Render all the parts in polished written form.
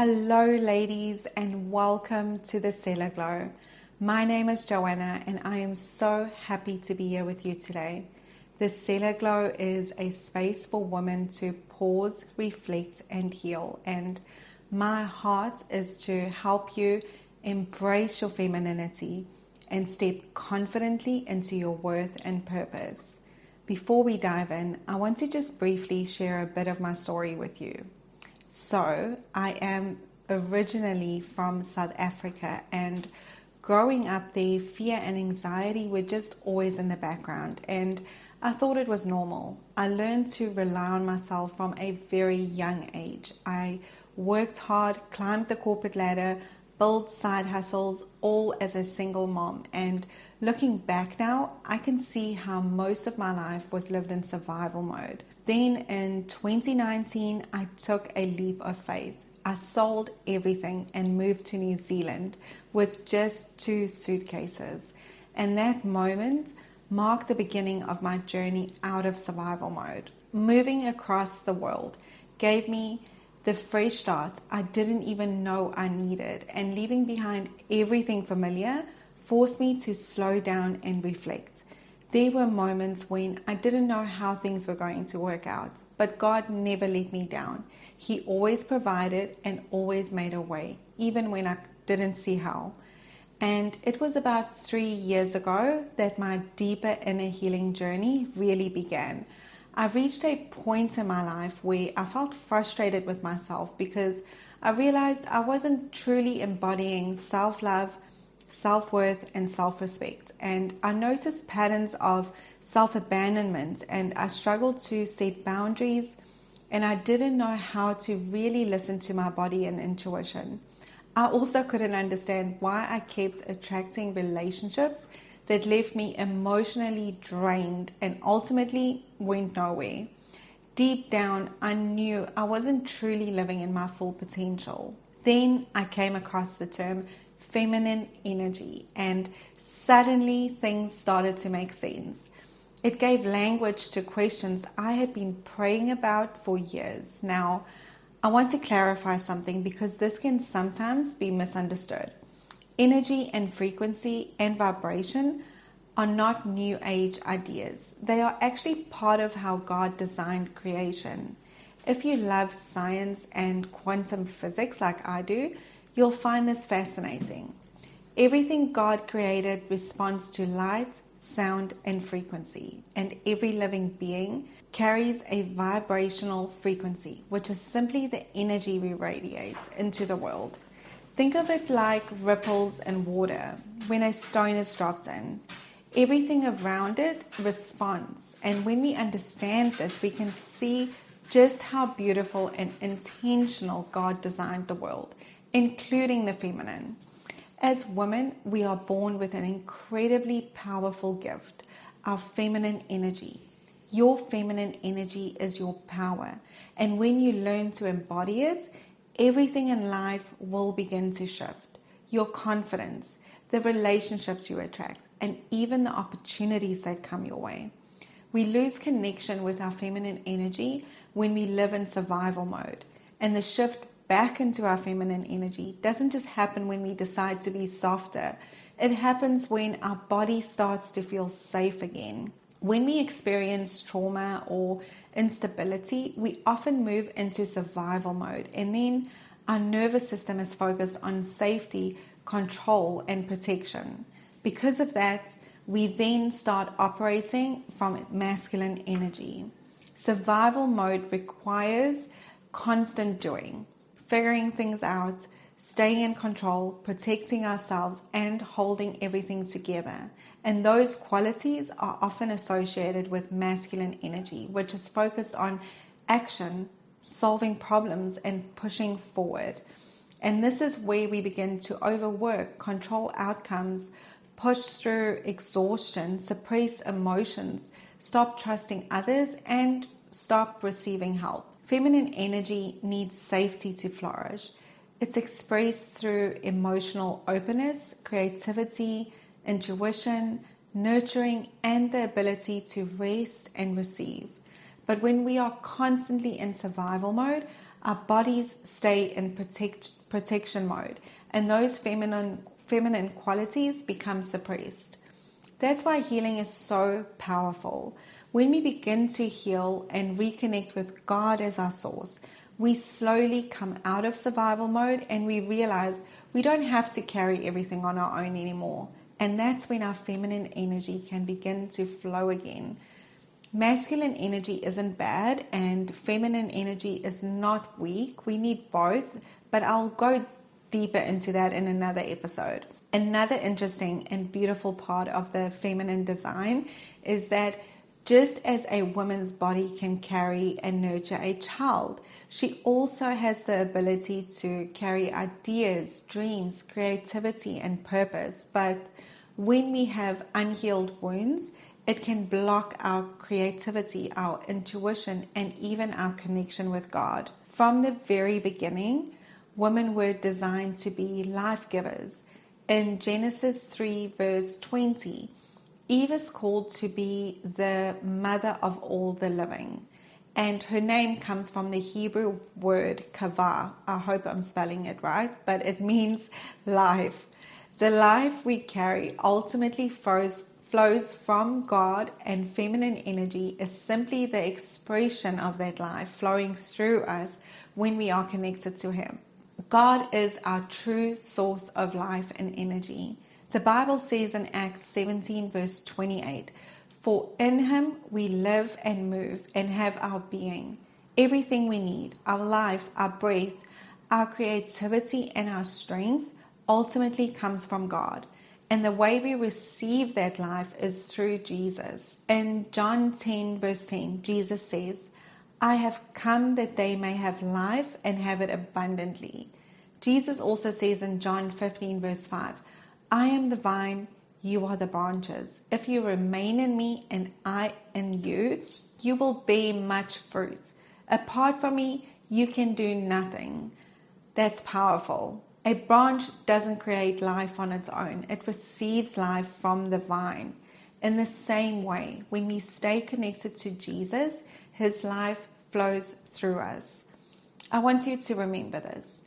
Hello ladies and welcome to the Selah Glow. My name is Joanna and I am so happy to be here with you today. The Selah Glow is a space for women to pause, reflect and heal, and my heart is to help you embrace your femininity and step confidently into your worth and purpose. Before we dive in, I want to just briefly share a bit of my story with you. So, I am originally from South Africa, and growing up there, fear and anxiety were just always in the background, and I thought it was normal. I learned to rely on myself from a very young age. I worked hard, climbed the corporate ladder, built side hustles, all as a single mom. And looking back now, I can see how most of my life was lived in survival mode. Then in 2019, I took a leap of faith. I sold everything and moved to New Zealand with just 2 suitcases. And that moment marked the beginning of my journey out of survival mode. Moving across the world gave me the fresh start I didn't even know I needed, and leaving behind everything familiar forced me to slow down and reflect. There were moments when I didn't know how things were going to work out, but God never let me down. He always provided and always made a way, even when I didn't see how. And it was about 3 years ago that my deeper inner healing journey really began. I reached a point in my life where I felt frustrated with myself because I realized I wasn't truly embodying self-love, self-worth, and self-respect. And I noticed patterns of self-abandonment, and I struggled to set boundaries, and I didn't know how to really listen to my body and intuition. I also couldn't understand why I kept attracting relationships that left me emotionally drained and ultimately went nowhere. Deep down, I knew I wasn't truly living in my full potential. Then I came across the term feminine energy, and suddenly things started to make sense. It gave language to questions I had been praying about for years. Now, I want to clarify something because this can sometimes be misunderstood. Energy and frequency and vibration are not new age ideas. They are actually part of how God designed creation. If you love science and quantum physics like I do, you'll find this fascinating. Everything God created responds to light, sound, and frequency, and every living being carries a vibrational frequency, which is simply the energy we radiate into the world. Think of it like ripples in water when a stone is dropped in. Everything around it responds, and when we understand this, we can see just how beautiful and intentional God designed the world, including the feminine. As women, we are born with an incredibly powerful gift, our feminine energy. Your feminine energy is your power, and when you learn to embody it, everything in life will begin to shift. Your confidence, the relationships you attract, and even the opportunities that come your way. We lose connection with our feminine energy when we live in survival mode, and the shift back into our feminine energy doesn't just happen when we decide to be softer. It happens when our body starts to feel safe again. When we experience trauma or instability, we often move into survival mode, and then our nervous system is focused on safety, control, and protection. Because of that, we then start operating from masculine energy. Survival mode requires constant doing, figuring things out, staying in control, protecting ourselves, and holding everything together. And those qualities are often associated with masculine energy, which is focused on action, solving problems, and pushing forward. And this is where we begin to overwork, control outcomes, push through exhaustion, suppress emotions, stop trusting others, and stop receiving help. Feminine energy needs safety to flourish. It's expressed through emotional openness, creativity, intuition, nurturing, and the ability to rest and receive. But when we are constantly in survival mode, Our bodies stay in protection mode, and those feminine qualities become suppressed. That's why healing is so powerful. When we begin to heal and reconnect with God as our source, we slowly come out of survival mode and we realize we don't have to carry everything on our own anymore. And that's when our feminine energy can begin to flow again. Masculine energy isn't bad and feminine energy is not weak. We need both, but I'll go deeper into that in another episode. Another interesting and beautiful part of the feminine design is that just as a woman's body can carry and nurture a child, she also has the ability to carry ideas, dreams, creativity, and purpose. But when we have unhealed wounds, it can block our creativity, our intuition, and even our connection with God. From the very beginning, women were designed to be life givers. In Genesis 3 verse 20, Eve is called to be the mother of all the living. And her name comes from the Hebrew word kavah. I hope I'm spelling it right, but it means life. The life we carry ultimately flows from God, and feminine energy is simply the expression of that life flowing through us when we are connected to Him. God is our true source of life and energy. The Bible says in Acts 17 verse 28, "For in Him we live and move and have our being." Everything we need, our life, our breath, our creativity, and our strength ultimately comes from God. And the way we receive that life is through Jesus. In John 10 verse 10, Jesus says, "I have come that they may have life and have it abundantly." Jesus also says in John 15 verse 5, "I am the vine, you are the branches. If you remain in me and I in you, you will bear much fruit. Apart from me, you can do nothing." That's powerful. A branch doesn't create life on its own. It receives life from the vine. In the same way, when we stay connected to Jesus, His life flows through us. I want you to remember this.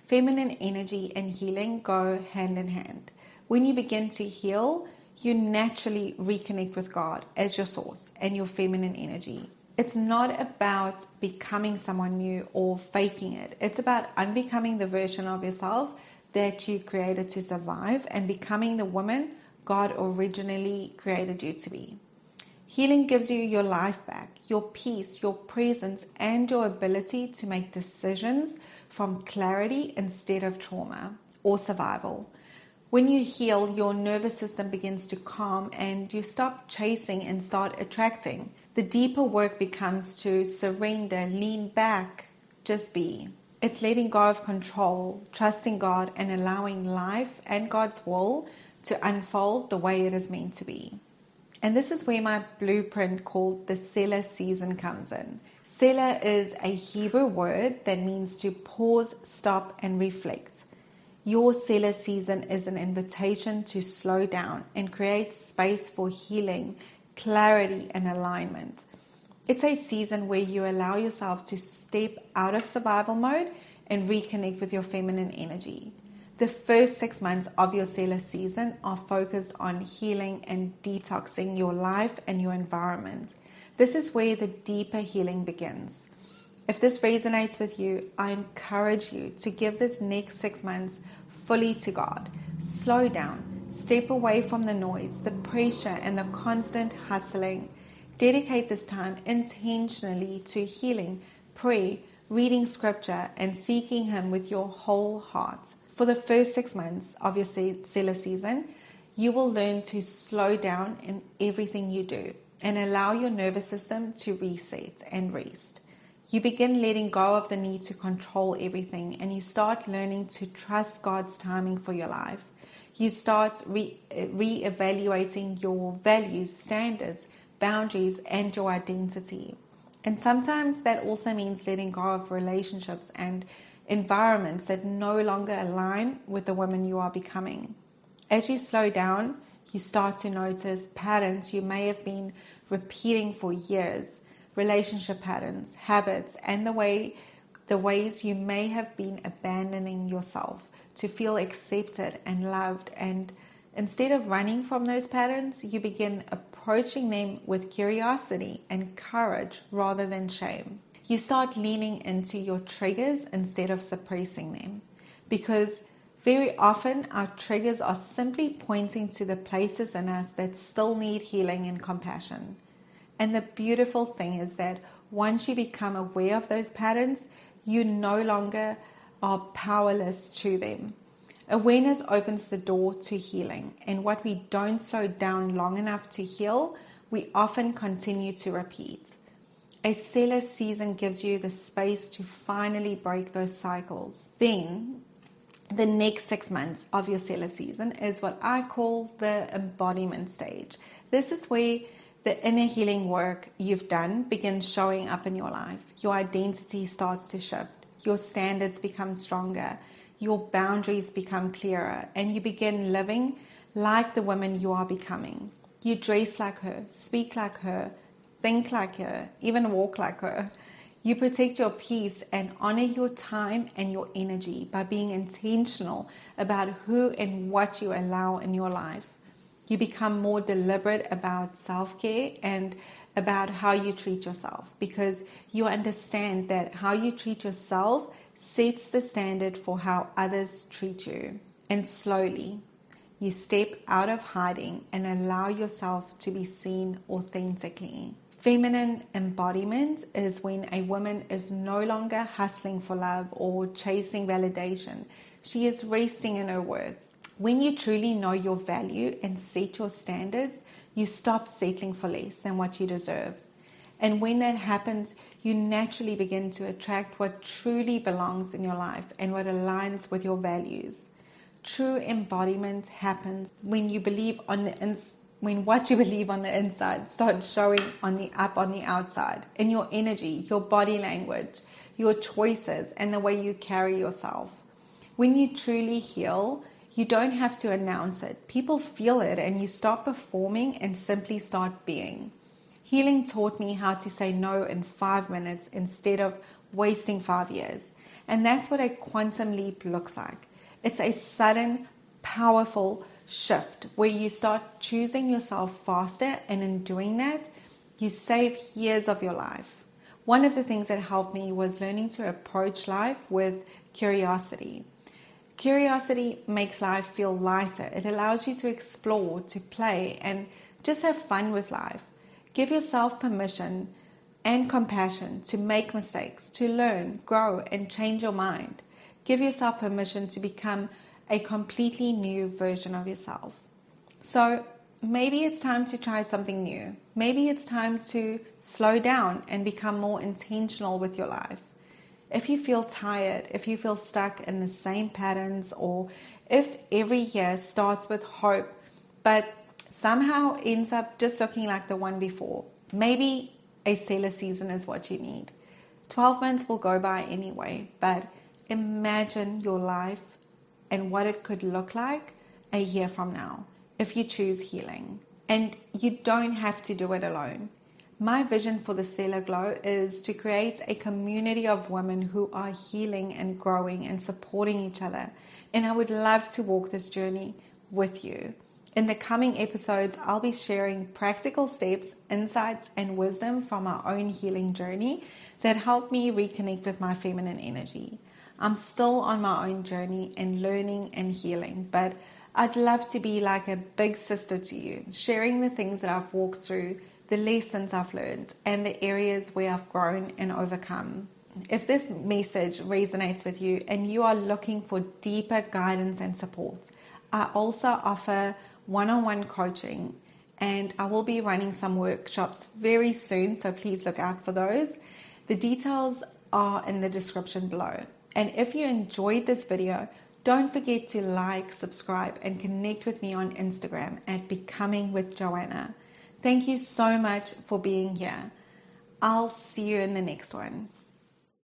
Feminine energy and healing go hand in hand. When you begin to heal, you naturally reconnect with God as your source and your feminine energy. It's not about becoming someone new or faking it. It's about unbecoming the version of yourself that you created to survive and becoming the woman God originally created you to be. Healing gives you your life back, your peace, your presence, and your ability to make decisions from clarity instead of trauma or survival. When you heal, your nervous system begins to calm and you stop chasing and start attracting. The deeper work becomes to surrender, lean back, just be. It's letting go of control, trusting God, and allowing life and God's will to unfold the way it is meant to be. And this is where my blueprint called the Selah season comes in. Selah is a Hebrew word that means to pause, stop, and reflect. Your Selah season is an invitation to slow down and create space for healing, clarity, and alignment. It's a season where you allow yourself to step out of survival mode and reconnect with your feminine energy. The first 6 months of your Selah season are focused on healing and detoxing your life and your environment. This is where the deeper healing begins. If this resonates with you, I encourage you to give this next 6 months fully to God. Slow down, step away from the noise, the pressure, and the constant hustling. Dedicate this time intentionally to healing, prayer, reading scripture, and seeking Him with your whole heart. For the first 6 months of your Selah season, you will learn to slow down in everything you do and allow your nervous system to reset and rest. You begin letting go of the need to control everything, and you start learning to trust God's timing for your life. You start re-evaluating your values, standards, boundaries, and your identity. And sometimes that also means letting go of relationships and environments that no longer align with the woman you are becoming. As you slow down, you start to notice patterns you may have been repeating for years, relationship patterns, habits, and the way the ways you may have been abandoning yourself to feel accepted and loved. And instead of running from those patterns, you begin approaching them with curiosity and courage rather than shame. You start leaning into your triggers instead of suppressing them, because very often our triggers are simply pointing to the places in us that still need healing and compassion. And the beautiful thing is that once you become aware of those patterns, you no longer are powerless to them. Awareness opens the door to healing, and what we don't slow down long enough to heal, we often continue to repeat. A Selah season gives you the space to finally break those cycles. Then, the next 6 months of your Selah season is what I call the embodiment stage. This is where the inner healing work you've done begins showing up in your life. Your identity starts to shift. Your standards become stronger. Your boundaries become clearer. And you begin living like the woman you are becoming. You dress like her, speak like her, think like her, even walk like her. You protect your peace and honor your time and your energy by being intentional about who and what you allow in your life. You become more deliberate about self-care and about how you treat yourself, because you understand that how you treat yourself sets the standard for how others treat you. And slowly, you step out of hiding and allow yourself to be seen authentically. Feminine embodiment is when a woman is no longer hustling for love or chasing validation. She is resting in her worth. When you truly know your value and set your standards, you stop settling for less than what you deserve. And when that happens, you naturally begin to attract what truly belongs in your life and what aligns with your values. True embodiment happens when you believe when what you believe on the inside starts showing on the outside, in your energy, your body language, your choices, and the way you carry yourself. When you truly heal, you don't have to announce it. People feel it, and you stop performing and simply start being. Healing taught me how to say no in 5 minutes instead of wasting 5 years. And that's what a quantum leap looks like. It's a sudden, powerful shift where you start choosing yourself faster, and in doing that, you save years of your life. One of the things that helped me was learning to approach life with curiosity. Curiosity makes life feel lighter. It allows you to explore, to play, and just have fun with life. Give yourself permission and compassion to make mistakes, to learn, grow, and change your mind. Give yourself permission to become a completely new version of yourself. So maybe it's time to try something new. Maybe it's time to slow down and become more intentional with your life. If you feel tired, if you feel stuck in the same patterns, or if every year starts with hope but somehow ends up just looking like the one before, maybe a Selah season is what you need. 12 months will go by anyway, but imagine your life and what it could look like a year from now if you choose healing. And you don't have to do it alone. My vision for the Selah Glow is to create a community of women who are healing and growing and supporting each other. And I would love to walk this journey with you. In the coming episodes, I'll be sharing practical steps, insights, and wisdom from our own healing journey that helped me reconnect with my feminine energy. I'm still on my own journey and learning and healing, but I'd love to be like a big sister to you, sharing the things that I've walked through, the lessons I've learned, and the areas where I've grown and overcome. If this message resonates with you and you are looking for deeper guidance and support, I also offer one-on-one coaching, and I will be running some workshops very soon, so please look out for those. The details are in the description below. And if you enjoyed this video, don't forget to like, subscribe, and connect with me on Instagram at Becoming with Joanna. Thank you so much for being here. I'll see you in the next one.